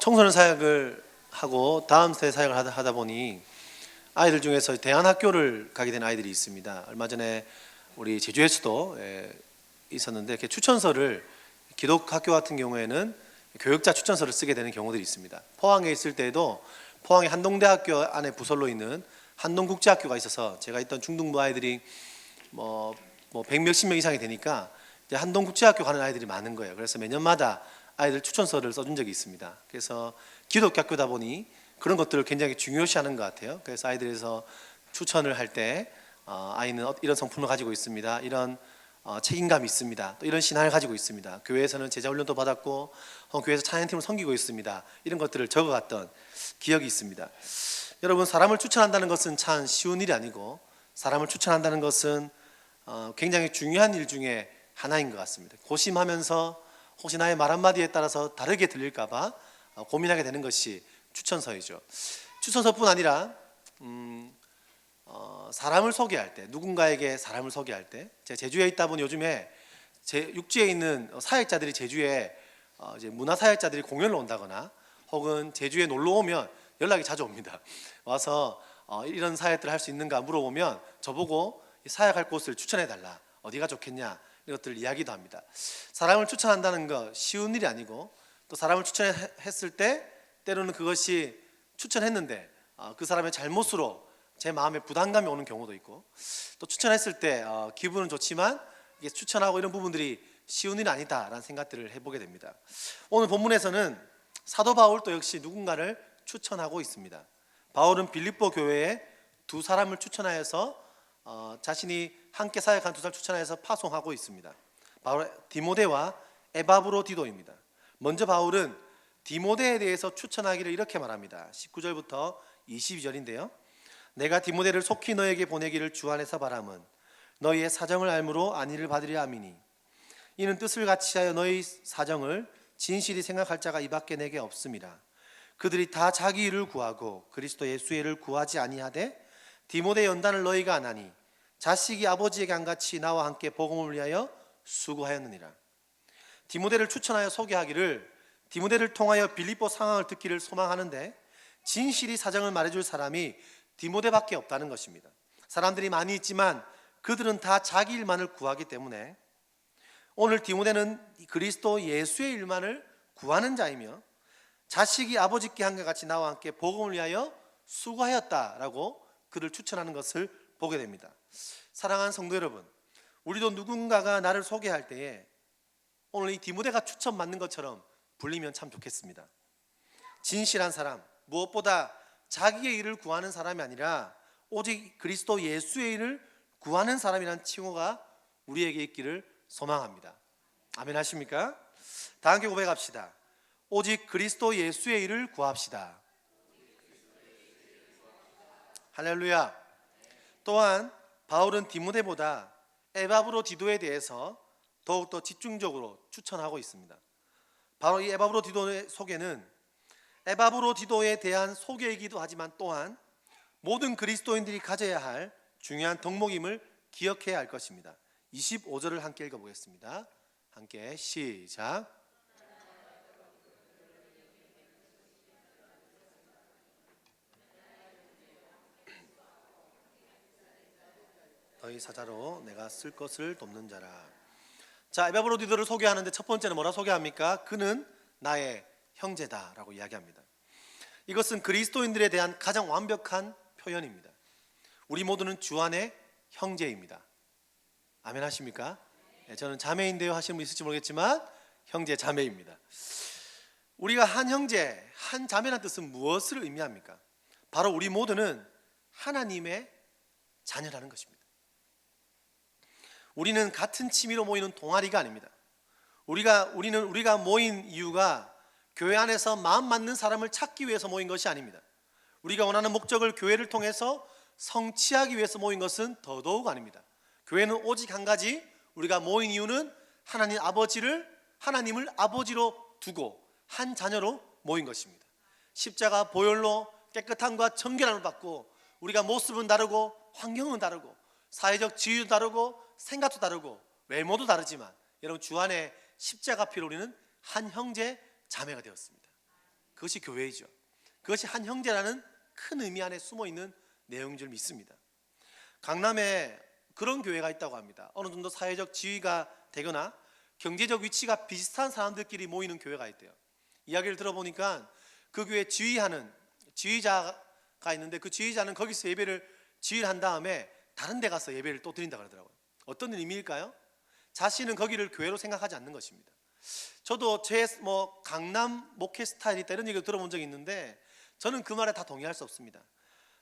청소년 사역을 하고 다음 세대 사역을 하다 보니 아이들 중에서 대안학교를 가게 된 아이들이 있습니다. 얼마 전에 우리 제주에서도 있었는데 이렇게 추천서를 기독학교 같은 경우에는 교육자 추천서를 쓰게 되는 경우들이 있습니다. 포항에 있을 때에도 포항의 한동대학교 안에 부설로 있는 한동국제학교가 있어서 제가 있던 중등부 아이들이 뭐 100몇십 명 이상이 되니까 이제 한동국제학교 가는 아이들이 많은 거예요. 그래서 매년마다 아이들 추천서를 써준 적이 있습니다. 그래서 기독학교다 보니 그런 것들을 굉장히 중요시하는 것 같아요. 그래서 아이들에서 추천을 할 때 아이는 이런 성품을 가지고 있습니다. 이런 책임감이 있습니다. 또 이런 신앙을 가지고 있습니다. 교회에서는 제자훈련도 받았고 교회에서 찬양팀을 섬기고 있습니다. 이런 것들을 적어갔던 기억이 있습니다. 여러분, 사람을 추천한다는 것은 참 쉬운 일이 아니고 사람을 추천한다는 것은 굉장히 중요한 일 중에 하나인 것 같습니다. 고심하면서 혹시 나의 말 한마디에 따라서 다르게 들릴까 봐 고민하게 되는 것이 추천서이죠. 추천서뿐 아니라 사람을 소개할 때, 누군가에게 사람을 소개할 때, 제가 제주에 있다 보니 요즘에 육지에 있는 사역자들이 제주에 이제 문화사역자들이 공연을 온다거나 혹은 제주에 놀러 오면 연락이 자주 옵니다. 와서 이런 사역들을 할 수 있는가 물어보면 저보고 사역할 곳을 추천해 달라, 어디가 좋겠냐, 이런 것들을 이야기도 합니다. 사람을 추천한다는 거 쉬운 일이 아니고, 또 사람을 추천했을 때 때로는 그것이 추천했는데 그 사람의 잘못으로 제 마음에 부담감이 오는 경우도 있고, 또 추천했을 때 기분은 좋지만 이게 추천하고 이런 부분들이 쉬운 일이 아니다라는 생각들을 해보게 됩니다. 오늘 본문에서는 사도 바울도 역시 누군가를 추천하고 있습니다. 바울은 빌립보 교회에 두 사람을 추천하여서 자신이 함께 사역한 두 사람 추천하여서 파송하고 있습니다. 바로 디모데와 에바브로디도입니다. 먼저 바울은 디모데에 대해서 추천하기를 이렇게 말합니다. 19절부터 22절인데요. 내가 디모데를 속히 너에게 보내기를 주 안에서 바람은 너희의 사정을 알므로 안위를 받으려 함이니 이는 뜻을 같이하여 너희 사정을 진실이 생각할 자가 이밖에 내게 없음이라. 그들이 다 자기 일을 구하고 그리스도 예수의 일을 구하지 아니하되 디모데 연단을 너희가 안 하니 자식이 아버지에게 안같이 나와 함께 복음을 위하여 수고하였느니라. 디모데를 추천하여 소개하기를 디모데를 통하여 빌립보 상황을 듣기를 소망하는데 진실이 사정을 말해줄 사람이 디모데밖에 없다는 것입니다. 사람들이 많이 있지만 그들은 다 자기 일만을 구하기 때문에 오늘 디모데는 그리스도 예수의 일만을 구하는 자이며 자식이 아버지께 한것 같이 나와 함께 복음을 위하여 수고하였다라고 그를 추천하는 것을 보게 됩니다. 사랑하는 성도 여러분, 우리도 누군가가 나를 소개할 때에 오늘 이 디모데가 추천받는 것처럼 불리면 참 좋겠습니다. 진실한 사람, 무엇보다 자기의 일을 구하는 사람이 아니라 오직 그리스도 예수의 일을 구하는 사람이라는 칭호가 우리에게 있기를 소망합니다. 아멘 하십니까? 다 함께 고백합시다. 오직 그리스도 예수의 일을 구합시다. 할렐루야. 또한 바울은 디모데보다 에바브로디도에 대해서 더욱더 집중적으로 추천하고 있습니다. 바로 이 에바브로디도의 소개는 에바브로디도에 대한 소개이기도 하지만 또한 모든 그리스도인들이 가져야 할 중요한 덕목임을 기억해야 할 것입니다. 25절을 함께 읽어보겠습니다. 함께 시작. 너희 사자로 내가 쓸 것을 돕는 자라. 자, 에바브로디도를 소개하는데 첫 번째는 뭐라 소개합니까? 그는 나의 형제다라고 이야기합니다. 이것은 그리스도인들에 대한 가장 완벽한 표현입니다. 우리 모두는 주 안의 형제입니다. 아멘 하십니까? 네, 저는 자매인데요 하시는 분 있을지 모르겠지만 형제 자매입니다. 우리가 한 형제, 한 자매라는 뜻은 무엇을 의미합니까? 바로 우리 모두는 하나님의 자녀라는 것입니다. 우리는 같은 취미로 모이는 동아리가 아닙니다. 우리가 모인 이유가 교회 안에서 마음 맞는 사람을 찾기 위해서 모인 것이 아닙니다. 우리가 원하는 목적을 교회를 통해서 성취하기 위해서 모인 것은 더더욱 아닙니다. 교회는 오직 한 가지, 우리가 모인 이유는 하나님을 아버지로 두고 한 자녀로 모인 것입니다. 십자가 보혈로 깨끗함과 정결함을 받고 우리가 모습은 다르고 환경은 다르고 사회적 지위도 다르고 생각도 다르고 외모도 다르지만 여러분 주 안에 십자가 피로 우리는 한 형제 자매가 되었습니다. 그것이 교회이죠. 그것이 한 형제라는 큰 의미 안에 숨어 있는 내용인 줄 믿습니다. 강남에 그런 교회가 있다고 합니다. 어느 정도 사회적 지위가 되거나 경제적 위치가 비슷한 사람들끼리 모이는 교회가 있대요. 이야기를 들어보니까 그 교회에 지휘자가 있는데 그 지휘자는 거기서 예배를 지휘를 한 다음에 다른 데 가서 예배를 또 드린다고 그러더라고요. 어떤 의미일까요? 자신은 거기를 교회로 생각하지 않는 것입니다. 저도 제 강남 목회 스타일이 있다 이런 얘기를 들어본 적이 있는데 저는 그 말에 다 동의할 수 없습니다.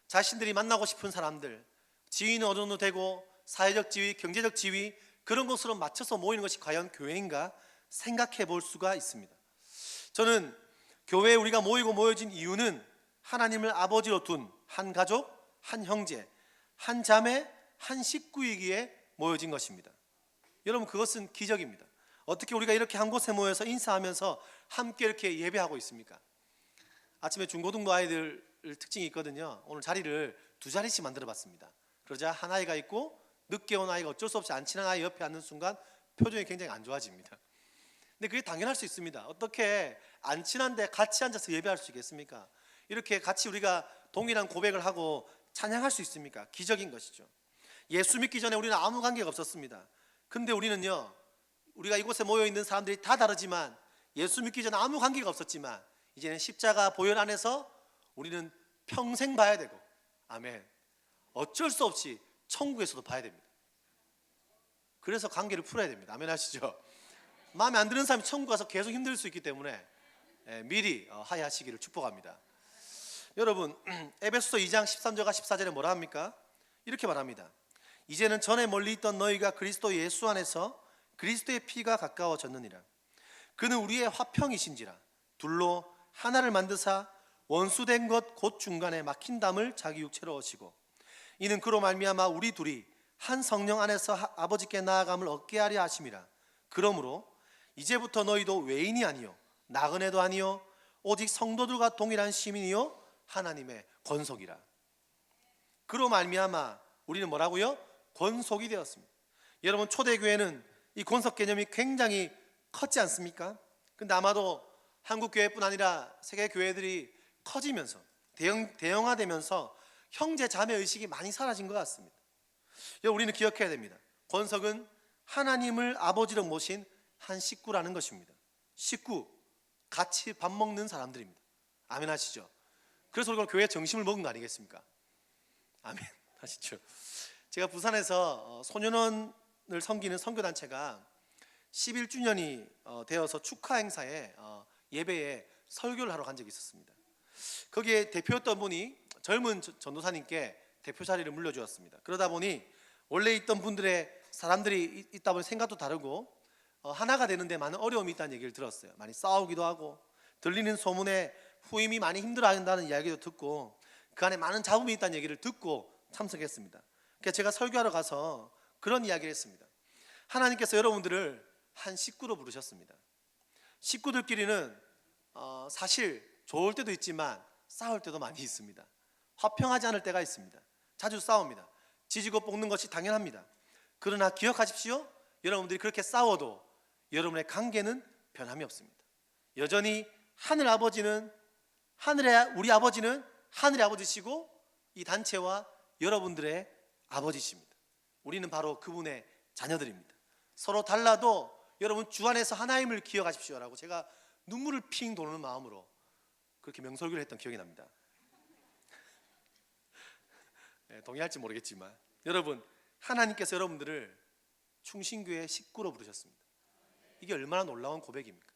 자신들이 만나고 싶은 사람들, 지위는 어느 정도 되고 사회적 지위, 경제적 지위 그런 것으로 맞춰서 모이는 것이 과연 교회인가 생각해 볼 수가 있습니다. 저는 교회에 우리가 모여진 이유는 하나님을 아버지로 둔 한 가족, 한 형제, 한 자매, 한 식구이기에 모여진 것입니다. 여러분 그것은 기적입니다. 어떻게 우리가 이렇게 한 곳에 모여서 인사하면서 함께 이렇게 예배하고 있습니까? 아침에 중고등부 아이들 특징이 있거든요. 오늘 자리를 두 자리씩 만들어 봤습니다. 그러자 한 아이가 있고 늦게 온 아이가 어쩔 수 없이 안 친한 아이 옆에 앉는 순간 표정이 굉장히 안 좋아집니다. 근데 그게 당연할 수 있습니다. 어떻게 안 친한데 같이 앉아서 예배할 수 있겠습니까? 이렇게 같이 우리가 동일한 고백을 하고 찬양할 수 있습니까? 기적인 것이죠. 예수 믿기 전에 우리는 아무 관계가 없었습니다. 근데 우리는요, 우리가 이곳에 모여 있는 사람들이 다 다르지만 예수 믿기 전에 아무 관계가 없었지만 이제는 십자가 보혈 안에서 우리는 평생 봐야 되고, 아멘, 어쩔 수 없이 천국에서도 봐야 됩니다. 그래서 관계를 풀어야 됩니다. 아멘 하시죠? 마음에 안 드는 사람이 천국 가서 계속 힘들 수 있기 때문에 미리 하야하시기를 축복합니다. 여러분, 에베소서 2장 13절과 14절에 뭐라 합니까? 이렇게 말합니다. 이제는 전에 멀리 있던 너희가 그리스도 예수 안에서 그리스도의 피가 가까워졌느니라. 그는 우리의 화평이신지라. 둘로 하나를 만드사 원수된 것 곧 중간에 막힌 담을 자기 육체로 오시고, 이는 그로 말미암아 우리 둘이 한 성령 안에서 아버지께 나아감을 얻게 하려 하심이라. 그러므로 이제부터 너희도 외인이 아니요 나그네도 아니요 오직 성도들과 동일한 시민이요 하나님의 권속이라. 그로 말미암아 우리는 뭐라고요? 권속이 되었습니다. 여러분, 초대교회는 이 권속 개념이 굉장히 컸지 않습니까? 근데 아마도 한국 교회뿐 아니라 세계 교회들이 커지면서 대형화되면서 형제 자매 의식이 많이 사라진 것 같습니다. 여러분, 우리는 기억해야 됩니다. 권속은 하나님을 아버지로 모신 한 식구라는 것입니다. 식구, 같이 밥 먹는 사람들입니다. 아멘 하시죠? 그래서 우리가 교회 정심을 먹은 거 아니겠습니까? 아멘 하시죠? 제가 부산에서 소년원을 섬기는 선교단체가 11주년이 되어서 축하 행사에 예배에 설교를 하러 간 적이 있었습니다. 거기에 대표였던 분이 젊은 전도사님께 대표 자리를 물려주었습니다. 그러다 보니 원래 있던 분들의 사람들이 있다 보니 생각도 다르고 하나가 되는데 많은 어려움이 있다는 얘기를 들었어요. 많이 싸우기도 하고 들리는 소문에 후임이 많이 힘들어한다는 이야기도 듣고 그 안에 많은 잡음이 있다는 얘기를 듣고 참석했습니다. 그래서 제가 설교하러 가서 그런 이야기를 했습니다. 하나님께서 여러분들을 한 식구로 부르셨습니다. 식구들끼리는 사실 좋을 때도 있지만 싸울 때도 많이 있습니다. 화평하지 않을 때가 있습니다. 자주 싸웁니다. 지지고 볶는 것이 당연합니다. 그러나 기억하십시오. 여러분들이 그렇게 싸워도 여러분의 관계는 변함이 없습니다. 여전히 우리 아버지는 하늘의 아버지시고 이 단체와 여러분들의 아버지십니다. 우리는 바로 그분의 자녀들입니다. 서로 달라도 여러분 주 안에서 하나님을 기억하십시오라고 제가 눈물을 핑 도는 마음으로 그렇게 명설교를 했던 기억이 납니다. 동의할지 모르겠지만 여러분, 하나님께서 여러분들을 충신교회 식구로 부르셨습니다. 이게 얼마나 놀라운 고백입니까?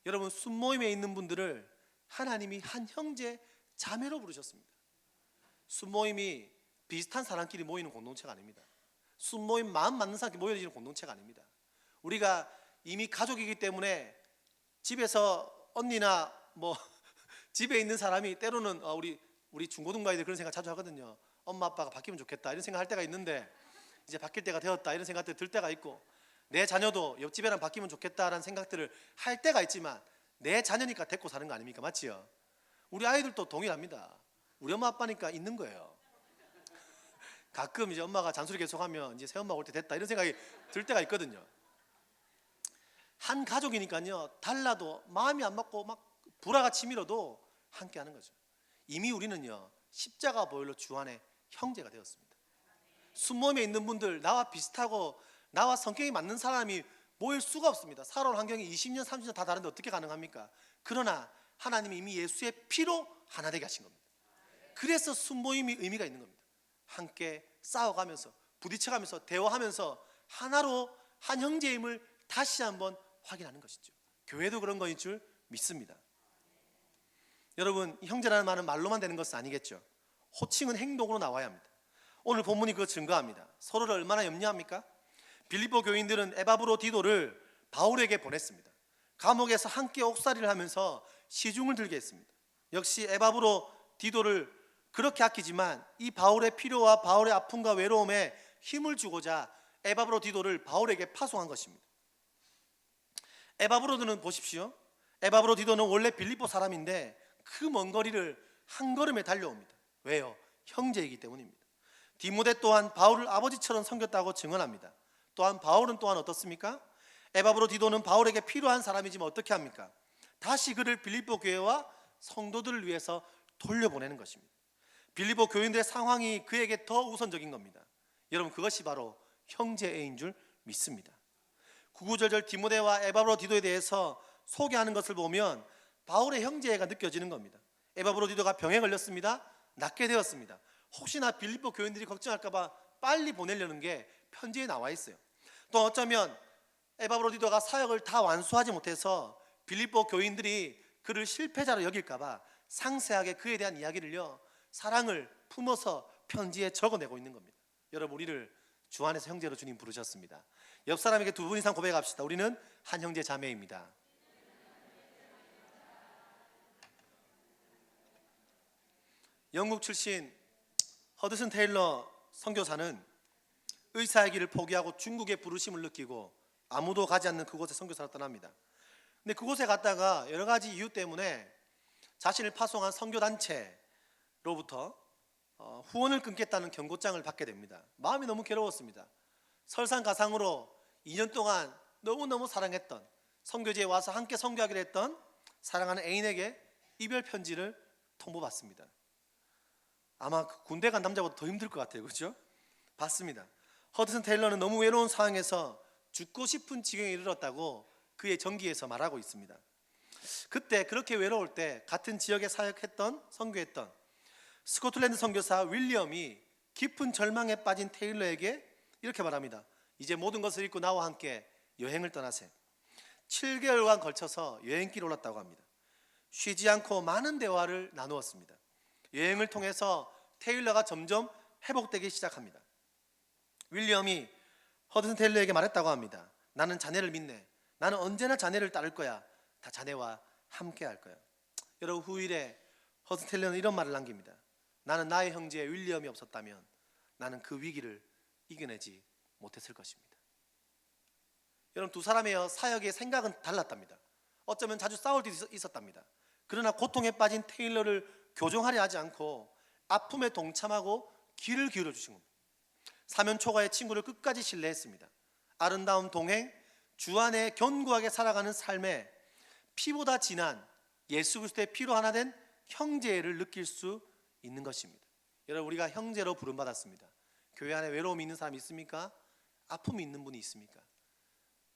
여러분, 순모임에 있는 분들을 하나님이 한 형제 자매로 부르셨습니다. 순모임이 비슷한 사람끼리 모이는 공동체가 아닙니다. 순모임 마음 맞는 사람끼리 모여지는 공동체가 아닙니다. 우리가 이미 가족이기 때문에 집에서 언니나 집에 있는 사람이 때로는 우리 중고등부 아이들 그런 생각 자주 하거든요. 엄마 아빠가 바뀌면 좋겠다 이런 생각 할 때가 있는데 이제 바뀔 때가 되었다 이런 생각들 들 때가 있고, 내 자녀도 옆집애랑 바뀌면 좋겠다라는 생각들을 할 때가 있지만 내 자녀니까 데리고 사는 거 아닙니까? 맞지요? 우리 아이들도 동일합니다. 우리 엄마 아빠니까 있는 거예요. 가끔 이제 엄마가 잔소리 계속하면 이제 새엄마가 올 때 됐다 이런 생각이 들 때가 있거든요. 한 가족이니까요, 달라도 마음이 안 맞고 막 불화가 치밀어도 함께하는 거죠. 이미 우리는요 십자가 보혈로 주 안에 형제가 되었습니다. 순모임에 있는 분들, 나와 비슷하고 나와 성격이 맞는 사람이 모일 수가 없습니다. 살아온 환경이 20년 30년 다 다른데 어떻게 가능합니까? 그러나 하나님이 이미 예수의 피로 하나 되게 하신 겁니다. 그래서 순모임이 의미가 있는 겁니다. 함께 싸워가면서 부딪혀가면서 대화하면서 하나로 한 형제임을 다시 한번 확인하는 것이죠. 교회도 그런 거인 줄 믿습니다. 여러분, 형제라는 말은 말로만 되는 것은 아니겠죠. 호칭은 행동으로 나와야 합니다. 오늘 본문이 그거 증거합니다. 서로를 얼마나 염려합니까? 빌립보 교인들은 에바브로디도를 바울에게 보냈습니다. 감옥에서 함께 옥살이를 하면서 시중을 들게 했습니다. 역시 에바브로디도를 그렇게 아끼지만 이 바울의 필요와 바울의 아픔과 외로움에 힘을 주고자 에바브로디도를 바울에게 파송한 것입니다. 에바브로디도는 보십시오. 에바브로디도는 원래 빌립보 사람인데 그 먼 거리를 한 걸음에 달려옵니다. 왜요? 형제이기 때문입니다. 디모데 또한 바울을 아버지처럼 섬겼다고 증언합니다. 또한 바울은 또한 어떻습니까? 에바브로디도는 바울에게 필요한 사람이지만 어떻게 합니까? 다시 그를 빌립보 교회와 성도들을 위해서 돌려보내는 것입니다. 빌립보 교인들의 상황이 그에게 더 우선적인 겁니다. 여러분, 그것이 바로 형제애인 줄 믿습니다. 구구절절 디모데와 에바브로디도에 대해서 소개하는 것을 보면 바울의 형제애가 느껴지는 겁니다. 에바브로디도가 병에 걸렸습니다. 낫게 되었습니다. 혹시나 빌립보 교인들이 걱정할까 봐 빨리 보내려는 게 편지에 나와 있어요. 또 어쩌면 에바브로디도가 사역을 다 완수하지 못해서 빌립보 교인들이 그를 실패자로 여길까 봐 상세하게 그에 대한 이야기를요 사랑을 품어서 편지에 적어내고 있는 겁니다. 여러분, 우리를 주 안에서 형제로 주님 부르셨습니다. 옆 사람에게 두 분 이상 고백합시다. 우리는 한 형제 자매입니다. 영국 출신 허드슨 테일러 선교사는 의사의 길을 포기하고 중국의 부르심을 느끼고 아무도 가지 않는 그곳에 선교사로 떠납니다. 근데 그곳에 갔다가 여러 가지 이유 때문에 자신을 파송한 선교단체로부터 후원을 끊겠다는 경고장을 받게 됩니다. 마음이 너무 괴로웠습니다. 설상가상으로 2년 동안 너무너무 사랑했던, 선교지에 와서 함께 선교하기로 했던 사랑하는 애인에게 이별 편지를 통보받습니다. 아마 군대 간 남자보다 더 힘들 것 같아요. 그렇죠? 받습니다. 허드슨 테일러는 너무 외로운 상황에서 죽고 싶은 지경에 이르렀다고 그의 전기에서 말하고 있습니다. 그때 그렇게 외로울 때 같은 지역에 사역했던, 선교했던 스코틀랜드 선교사 윌리엄이 깊은 절망에 빠진 테일러에게 이렇게 말합니다. 이제 모든 것을 잊고 나와 함께 여행을 떠나세. 7개월간 걸쳐서 여행길에 올랐다고 합니다. 쉬지 않고 많은 대화를 나누었습니다. 여행을 통해서 테일러가 점점 회복되기 시작합니다. 윌리엄이 허드슨 테일러에게 말했다고 합니다. 나는 자네를 믿네. 나는 언제나 자네를 따를 거야. 다 자네와 함께 할 거야. 여러분, 후일에 허드슨 테일러는 이런 말을 남깁니다. 나는 나의 형제 윌리엄이 없었다면 나는 그 위기를 이겨내지 못했을 것입니다. 여러분, 두 사람의 사역의 생각은 달랐답니다. 어쩌면 자주 싸울 때도 있었답니다. 그러나 고통에 빠진 테일러를 교정하려 하지 않고 아픔에 동참하고 귀를 기울여 주신 겁니다. 사면초가의 친구를 끝까지 신뢰했습니다. 아름다운 동행, 주 안에 견고하게 살아가는 삶에 피보다 진한 예수 그리스도의 피로 하나 된 형제를 느낄 수 있는 것입니다. 여러분, 우리가 형제로 부름받았습니다. 교회 안에 외로움이 있는 사람이 있습니까? 아픔이 있는 분이 있습니까?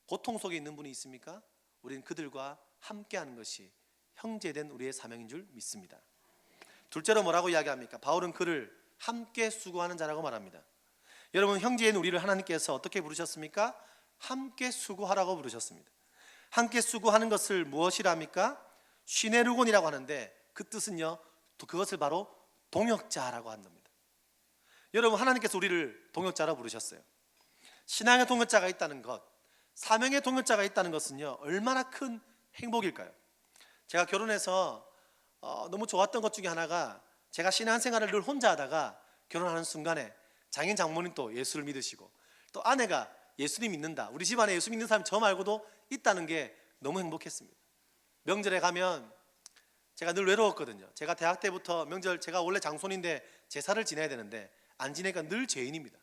고통 속에 있는 분이 있습니까? 우리는 그들과 함께하는 것이 형제된 우리의 사명인 줄 믿습니다. 둘째로 뭐라고 이야기합니까? 바울은 그를 함께 수고하는 자라고 말합니다. 여러분, 형제인 우리를 하나님께서 어떻게 부르셨습니까? 함께 수고하라고 부르셨습니다. 함께 수고하는 것을 무엇이라 합니까? 시네르곤이라고 하는데 그 뜻은요, 그것을 바로 동역자라고 한답니다. 여러분, 하나님께서 우리를 동역자라 부르셨어요. 신앙의 동역자가 있다는 것, 사명의 동역자가 있다는 것은요 얼마나 큰 행복일까요? 제가 결혼해서 너무 좋았던 것 중에 하나가, 제가 신앙생활을 늘 혼자 하다가 결혼하는 순간에 장인 장모님 또 예수를 믿으시고 또 아내가 예수님 믿는다, 우리 집안에 예수 믿는 사람이 저 말고도 있다는 게 너무 행복했습니다. 명절에 가면 제가 늘 외로웠거든요. 제가 대학 때부터 명절, 제가 원래 장손인데 제사를 지내야 되는데 안 지내니까 늘 죄인입니다.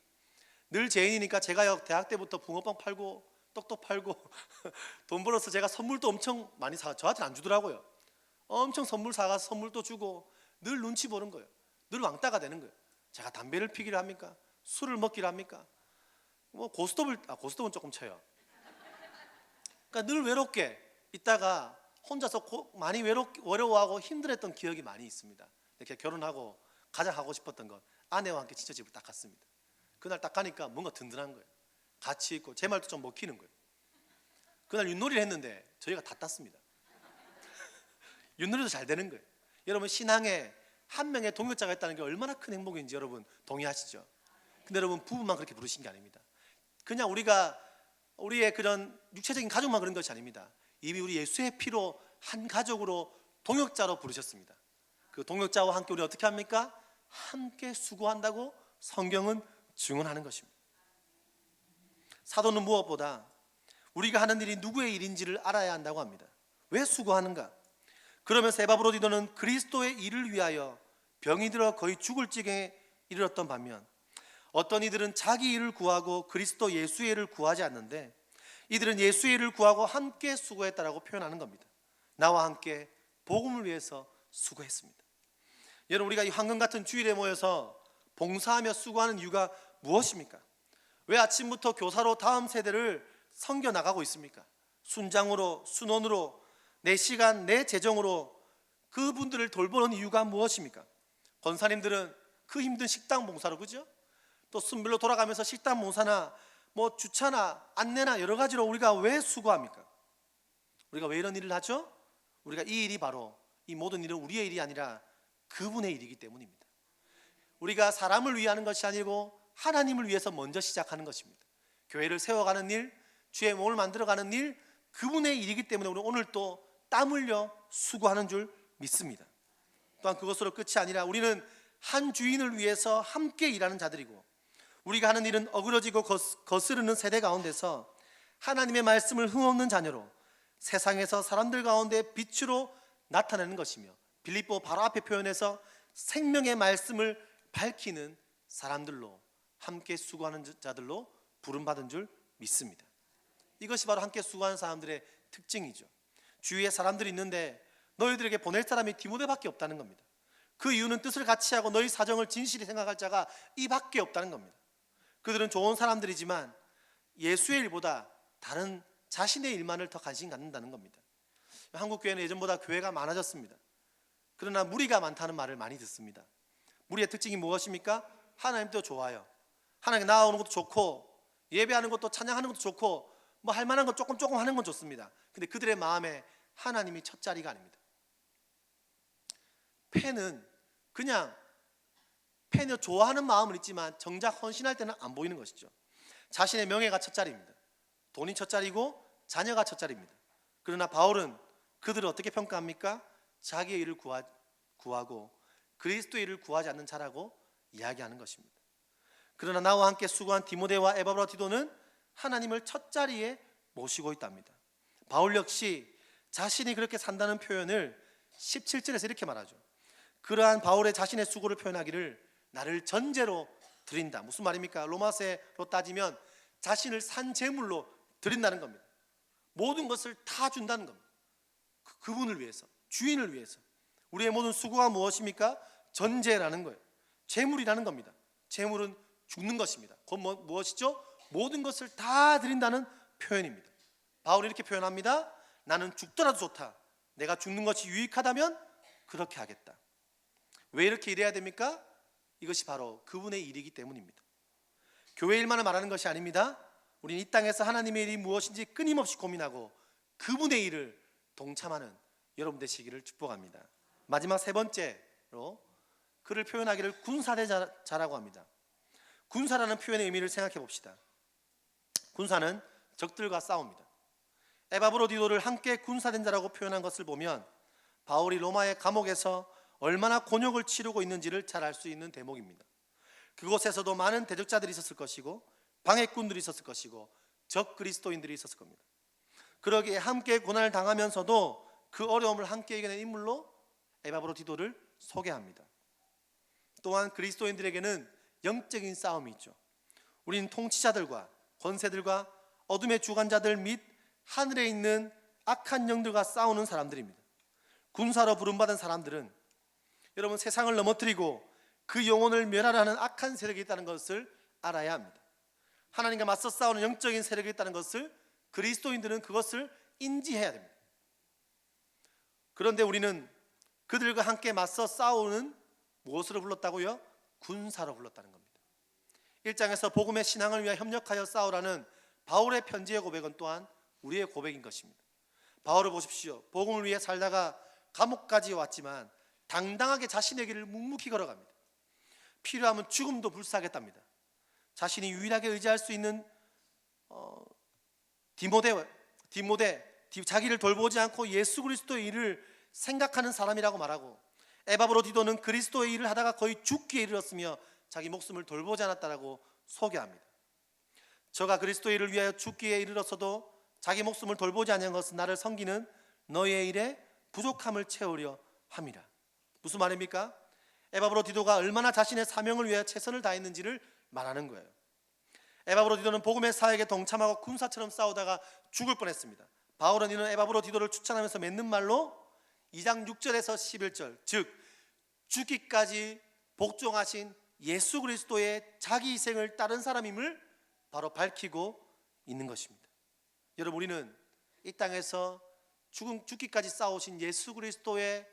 늘 죄인이니까 제가 대학 때부터 붕어빵 팔고 떡도 팔고 돈 벌어서 제가 선물도 엄청 많이 저한테 안 주더라고요. 엄청 선물 사가서 선물도 주고 늘 눈치 보는 거예요. 늘 왕따가 되는 거예요. 제가 담배를 피기를 합니까? 술을 먹기를 합니까? 뭐 고스톱은 조금 쳐요. 그러니까 늘 외롭게 있다가 혼자서 많이 외로워하고 힘들었던 기억이 많이 있습니다. 이렇게 결혼하고 가장 하고 싶었던 것, 아내와 함께 진짜 집을 딱 갔습니다. 그날 딱 가니까 뭔가 든든한 거예요. 같이 있고 제 말도 좀 먹히는 거예요. 그날 윷놀이를 했는데 저희가 다 땄습니다. 윷놀이도 잘 되는 거예요. 여러분, 신앙에 한 명의 동역자가 있다는 게 얼마나 큰 행복인지 여러분 동의하시죠? 근데 여러분, 부부만 그렇게 부르신 게 아닙니다. 그냥 우리의 그런 육체적인 가족만 그런 것이 아닙니다. 이미 우리 예수의 피로 한 가족으로 동역자로 부르셨습니다. 그 동역자와 함께 우리 어떻게 합니까? 함께 수고한다고 성경은 증언하는 것입니다. 사도는 무엇보다 우리가 하는 일이 누구의 일인지를 알아야 한다고 합니다. 왜 수고하는가? 그러면서 에바브로디도는 그리스도의 일을 위하여 병이 들어 거의 죽을 지경에 이르렀던 반면, 어떤 이들은 자기 일을 구하고 그리스도 예수의 일을 구하지 않는데 이들은 예수의 일을 구하고 함께 수고했다라고 표현하는 겁니다. 나와 함께 복음을 위해서 수고했습니다. 여러분, 우리가 이 황금 같은 주일에 모여서 봉사하며 수고하는 이유가 무엇입니까? 왜 아침부터 교사로 다음 세대를 섬겨 나가고 있습니까? 순장으로, 순원으로, 내 시간, 내 재정으로 그분들을 돌보는 이유가 무엇입니까? 권사님들은 그 힘든 식당 봉사로, 그죠? 또 순별로 돌아가면서 식당 봉사나 뭐 주차나 안내나 여러 가지로 우리가 왜 수고합니까? 우리가 왜 이런 일을 하죠? 우리가 이 일이 바로, 이 모든 일은 우리의 일이 아니라 그분의 일이기 때문입니다. 우리가 사람을 위하는 것이 아니고 하나님을 위해서 먼저 시작하는 것입니다. 교회를 세워가는 일, 주의 몸을 만들어가는 일, 그분의 일이기 때문에 우리는 오늘 또 땀 흘려 수고하는 줄 믿습니다. 또한 그것으로 끝이 아니라 우리는 한 주인을 위해서 함께 일하는 자들이고, 우리가 하는 일은 어그러지고 거스르는 세대 가운데서 하나님의 말씀을 흠없는 자녀로 세상에서 사람들 가운데 빛으로 나타내는 것이며, 빌립보 바로 앞에 표현해서 생명의 말씀을 밝히는 사람들로, 함께 수고하는 자들로 부름받은 줄 믿습니다. 이것이 바로 함께 수고하는 사람들의 특징이죠. 주위에 사람들이 있는데 너희들에게 보낼 사람이 디모데밖에 없다는 겁니다. 그 이유는 뜻을 같이 하고 너희 사정을 진실히 생각할 자가 이밖에 없다는 겁니다. 그들은 좋은 사람들이지만 예수의 일보다 다른 자신의 일만을 더 관심 갖는다는 겁니다. 한국 교회는 예전보다 교회가 많아졌습니다. 그러나 무리가 많다는 말을 많이 듣습니다. 무리의 특징이 무엇입니까? 하나님도 좋아요. 하나님 나아오는 것도 좋고, 예배하는 것도, 찬양하는 것도 좋고, 뭐 할 만한 건 조금 하는 건 좋습니다. 근데 그들의 마음에 하나님이 첫 자리가 아닙니다. 팬은 그냥 팬을 좋아하는 마음은 있지만 정작 헌신할 때는 안 보이는 것이죠. 자신의 명예가 첫 자리입니다. 돈이 첫 자리고 자녀가 첫 자리입니다. 그러나 바울은 그들을 어떻게 평가합니까? 자기의 일을 구하고 그리스도의 일을 구하지 않는 자라고 이야기하는 것입니다. 그러나 나와 함께 수고한 디모데와 에바브로디도는 하나님을 첫 자리에 모시고 있답니다. 바울 역시 자신이 그렇게 산다는 표현을 17절에서 이렇게 말하죠. 그러한 바울의 자신의 수고를 표현하기를 나를 전제로 드린다. 무슨 말입니까? 로마서로 따지면 자신을 산 제물로 드린다는 겁니다. 모든 것을 다 준다는 겁니다. 그분을 위해서, 주인을 위해서. 우리의 모든 수고가 무엇입니까? 전제라는 거예요. 제물이라는 겁니다. 제물은 죽는 것입니다. 그건 무엇이죠? 모든 것을 다 드린다는 표현입니다. 바울이 이렇게 표현합니다. 나는 죽더라도 좋다. 내가 죽는 것이 유익하다면 그렇게 하겠다. 왜 이렇게 일해야 됩니까? 이것이 바로 그분의 일이기 때문입니다. 교회 일만을 말하는 것이 아닙니다. 우리는 이 땅에서 하나님의 일이 무엇인지 끊임없이 고민하고 그분의 일을 동참하는 여러분 되시기를 축복합니다. 마지막 세 번째로 그를 표현하기를 군사대자라고 합니다. 군사라는 표현의 의미를 생각해 봅시다. 군사는 적들과 싸웁니다. 에바브로디도를 함께 군사된 자라고 표현한 것을 보면 바울이 로마의 감옥에서 얼마나 곤욕을 치르고 있는지를 잘 알 수 있는 대목입니다. 그곳에서도 많은 대적자들이 있었을 것이고 방해꾼들이 있었을 것이고 적 그리스도인들이 있었을 겁니다. 그러기에 함께 고난을 당하면서도 그 어려움을 함께 이겨낸 인물로 에바브로디도를 소개합니다. 또한 그리스도인들에게는 영적인 싸움이 있죠. 우리는 통치자들과 권세들과 어둠의 주관자들 및 하늘에 있는 악한 영들과 싸우는 사람들입니다. 군사로 부름받은 사람들은 여러분 세상을 넘어뜨리고 그 영혼을 멸하려 하는 악한 세력이 있다는 것을 알아야 합니다. 하나님과 맞서 싸우는 영적인 세력이 있다는 것을 그리스도인들은 그것을 인지해야 됩니다. 그런데 우리는 그들과 함께 맞서 싸우는 무엇으로 불렀다고요? 군사로 불렀다는 겁니다. 1장에서 복음의 신앙을 위해 협력하여 싸우라는 바울의 편지의 고백은 또한 우리의 고백인 것입니다. 바울을 보십시오. 복음을 위해 살다가 감옥까지 왔지만 당당하게 자신의 길을 묵묵히 걸어갑니다. 필요하면 죽음도 불사하겠답니다. 자신이 유일하게 의지할 수 있는 자기를 돌보지 않고 예수 그리스도의 일을 생각하는 사람이라고 말하고, 에바브로디도는 그리스도의 일을 하다가 거의 죽기에 이르렀으며 자기 목숨을 돌보지 않았다라고 소개합니다. 저가 그리스도의 일을 위하여 죽기에 이르렀어도 자기 목숨을 돌보지 아니한 것은 나를 섬기는 너희의 일에 부족함을 채우려 함이라. 무슨 말입니까? 에바브로디도가 얼마나 자신의 사명을 위해 최선을 다했는지를 말하는 거예요. 에바브로디도는 복음의 사역에 동참하고 군사처럼 싸우다가 죽을 뻔했습니다. 바울은 이는 에바브로디도를 추천하면서 맺는 말로 2장 6절에서 11절, 즉 죽기까지 복종하신 예수 그리스도의 자기 희생을 따른 사람임을 바로 밝히고 있는 것입니다. 여러분, 우리는 이 땅에서 죽기까지 싸우신 예수 그리스도를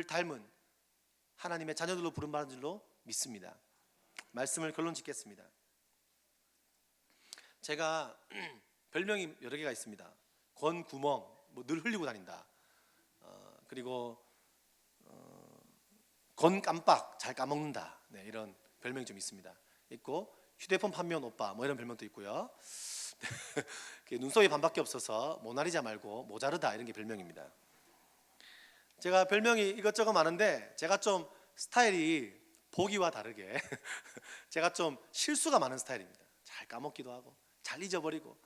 닮은 하나님의 자녀들로 부름받은 줄로 믿습니다. 말씀을 결론 짓겠습니다. 제가 별명이 여러 개가 있습니다. 권구멍, 늘 흘리고 다닌다. 그리고 권깜빡, 잘 까먹는다. 네, 이런 별명이 좀 있습니다. 있고 휴대폰 판매원 오빠, 이런 별명도 있고요. 눈썹이 반밖에 없어서 모나리자 말고 모자르다, 이런 게 별명입니다. 제가 별명이 이것저것 많은데 제가 좀 스타일이 보기와 다르게 제가 좀 실수가 많은 스타일입니다. 잘 까먹기도 하고 잘 잊어버리고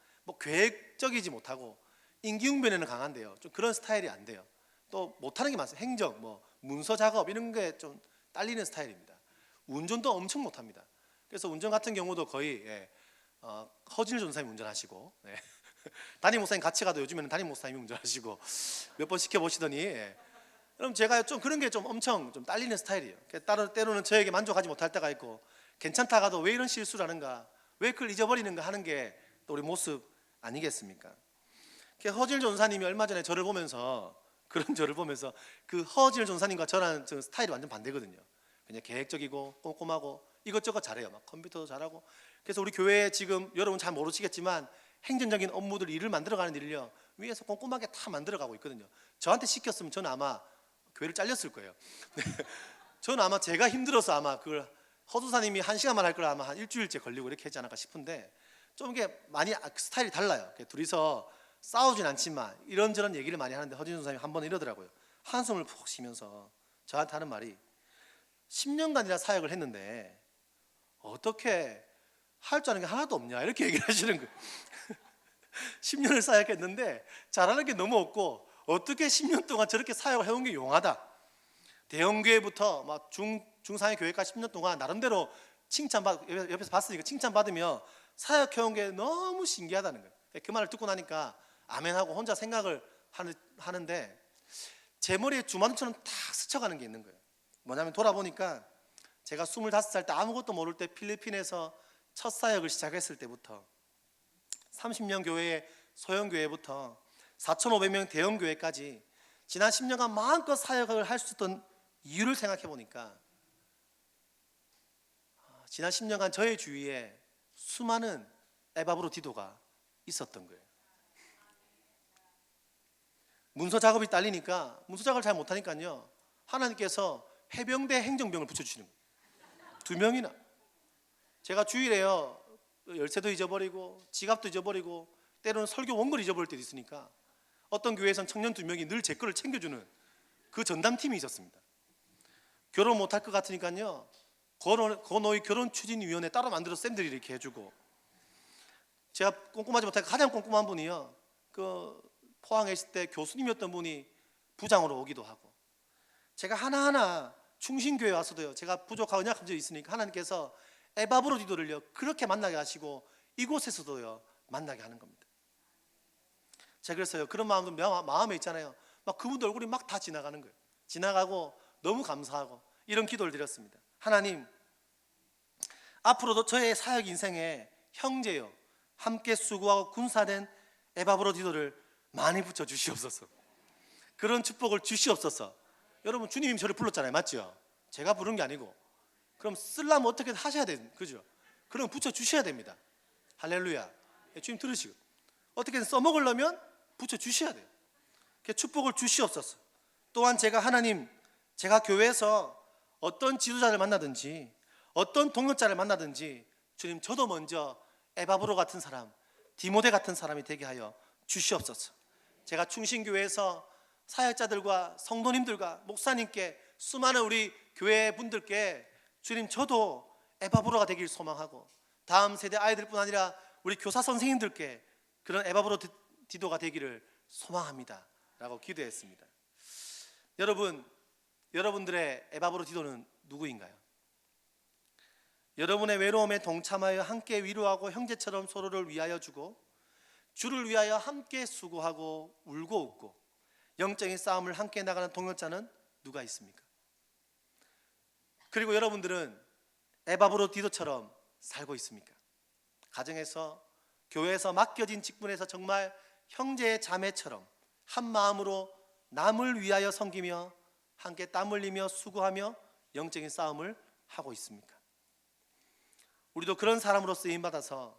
계획적이지 못하고 임기응변에는 강한데요, 좀 그런 스타일이 안 돼요. 또 못하는 게 많습니다. 행정, 문서 작업 이런 게 좀 딸리는 스타일입니다. 운전도 엄청 못합니다. 그래서 운전 같은 경우도 거의 허진일 전사님이 운전하시고, 담임 목사님 같이 가도 요즘에는 담임 목사님이 운전하시고 몇 번 시켜보시더니, 그럼 제가 좀 그런 게 좀 엄청 좀 딸리는 스타일이에요. 때로는 저에게 만족하지 못할 때가 있고, 괜찮다 가도 왜 이런 실수를 하는가, 왜 그걸 잊어버리는가 하는 게 또 우리 모습 아니겠습니까? 허진일 전사님이 얼마 전에 저를 보면서 그 허진일 전사님과 저랑 스타일이 완전 반대거든요. 그냥 계획적이고 꼼꼼하고 이것저것 잘해요. 컴퓨터도 잘하고. 그래서 우리 교회에 지금 여러분 잘 모르시겠지만 행정적인 업무들, 일을 만들어가는 일을요, 위에서 꼼꼼하게 다 만들어가고 있거든요. 저한테 시켰으면 저는 아마 교회를 잘렸을 거예요. 저는 아마 제가 힘들어서 아마 그걸 허도사님이 1시간만 할 걸 아마 한 일주일째 걸리고 이렇게 했지 않을까 싶은데, 좀 이게 많이 스타일이 달라요. 둘이서 싸우진 않지만 이런저런 얘기를 많이 하는데, 허진수 선생님이 한 번 이러더라고요. 한숨을 푹 쉬면서 저한테 하는 말이, 10년간이나 사역을 했는데 어떻게 할 줄 아는 게 하나도 없냐, 이렇게 얘기를 하시는 거예요. 10년을 사역했는데 잘하는 게 너무 없고 어떻게 10년 동안 저렇게 사역을 해온 게 용하다. 대형교회부터 중상위 교회까지 10년 동안 나름대로 옆에서 봤으니까 칭찬받으며 사역해온 게 너무 신기하다는 거예요. 그 말을 듣고 나니까 아멘하고 혼자 생각을 하는데, 제 머리에 주마등처럼 탁 스쳐가는 게 있는 거예요. 뭐냐면, 돌아보니까 제가 25살 때 아무것도 모를 때 필리핀에서 첫 사역을 시작했을 때부터 30년 교회의 소형교회부터 4,500명 대형교회까지 지난 10년간 마음껏 사역을 할 수 있던 이유를 생각해 보니까, 지난 10년간 저의 주위에 수많은 에바브로디도가 있었던 거예요. 문서 작업이 딸리니까, 문서 작업을 잘 못하니까요, 하나님께서 해병대 행정병을 붙여주시는 거예요. 2명이나. 제가 주일에요, 열쇠도 잊어버리고 지갑도 잊어버리고 때로는 설교 원고를 잊어버릴 때도 있으니까, 어떤 교회에선 청년 2명이 늘 제 거를 챙겨주는 그 전담팀이 있었습니다. 결혼 못할 것 같으니까요, 건호의 결혼추진위원회 따로 만들어서 쌤들이 이렇게 해주고, 제가 꼼꼼하지 못하니까 가장 꼼꼼한 분이요, 포항에 있을 때 교수님이었던 분이 부장으로 오기도 하고, 제가 하나하나 충신교회 와서도요, 제가 부족하고 연약한 점이 있으니까 하나님께서 에바브로디도를요 그렇게 만나게 하시고 이곳에서도요 만나게 하는 겁니다. 제가 그래서요, 그런 마음에 있잖아요. 막 그분들 얼굴이 막 다 지나가는 거예요. 지나가고 너무 감사하고 이런 기도를 드렸습니다. 하나님, 앞으로도 저의 사역 인생에 형제요 함께 수고하고 군사된 에바브로디도를 많이 붙여 주시옵소서. 그런 축복을 주시옵소서. 여러분, 주님이 저를 불렀잖아요, 맞죠? 제가 부른 게 아니고. 그럼 쓰려면 어떻게 하셔야 되는, 그죠? 그럼 붙여 주셔야 됩니다. 할렐루야. 주님 들으시고, 어떻게든 써먹으려면 붙여 주셔야 돼요. 축복을 주시옵소서. 또한 하나님, 제가 교회에서 어떤 지도자를 만나든지 어떤 동역자를 만나든지 주님, 저도 먼저 에바브로 같은 사람, 디모데 같은 사람이 되게 하여 주시옵소서. 제가 충신교회에서 사역자들과 성도님들과 목사님께, 수많은 우리 교회 분들께 주님, 저도 에바브로가 되길 소망하고 다음 세대 아이들뿐 아니라 우리 교사 선생님들께 그런 에바브로 디도가 되기를 소망합니다 라고 기도했습니다. 여러분들의 에바브로 디도는 누구인가요? 여러분의 외로움에 동참하여 함께 위로하고 형제처럼 서로를 위하여 주고 주를 위하여 함께 수고하고 울고 웃고 영적인 싸움을 함께 나가는 동역자는 누가 있습니까? 그리고 여러분들은 에바브로 디도처럼 살고 있습니까? 가정에서, 교회에서 맡겨진 직분에서 정말 형제의 자매처럼 한 마음으로 남을 위하여 섬기며 함께 땀 흘리며 수고하며 영적인 싸움을 하고 있습니까? 우리도 그런 사람으로 쓰임받아서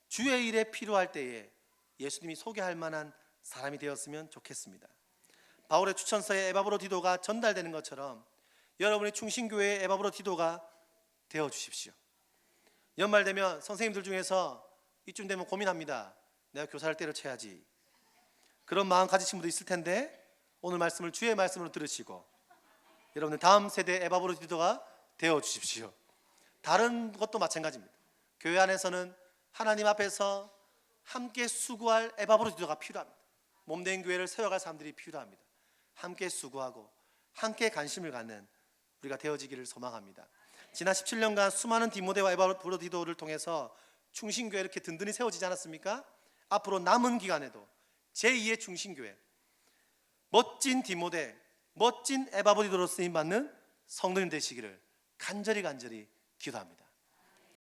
주의 일에 필요할 때에 예수님이 소개할 만한 사람이 되었으면 좋겠습니다. 바울의 추천서에 에바브로 디도가 전달되는 것처럼 여러분의 충신교회의 에바브로 디도가 되어 주십시오. 연말 되면 선생님들 중에서 이쯤 되면 고민합니다. 내가 교사를 때려쳐야지. 그런 마음 가지신 분도 있을 텐데 오늘 말씀을 주의 말씀으로 들으시고 여러분들 다음 세대 에바브로 디도가 되어 주십시오. 다른 것도 마찬가지입니다. 교회 안에서는 하나님 앞에서 함께 수고할 에바브로 디도가 필요합니다. 몸된 교회를 세워갈 사람들이 필요합니다. 함께 수고하고 함께 관심을 갖는 우리가 되어지기를 소망합니다. 지난 17년간 수많은 디모데와 에바브로 디도를 통해서 충신교회 이렇게 든든히 세워지지 않았습니까? 앞으로 남은 기간에도 제2의 충신교회, 멋진 디모데, 멋진 에바브로 디도로 쓰임받는 성도님 되시기를 간절히 기도합니다.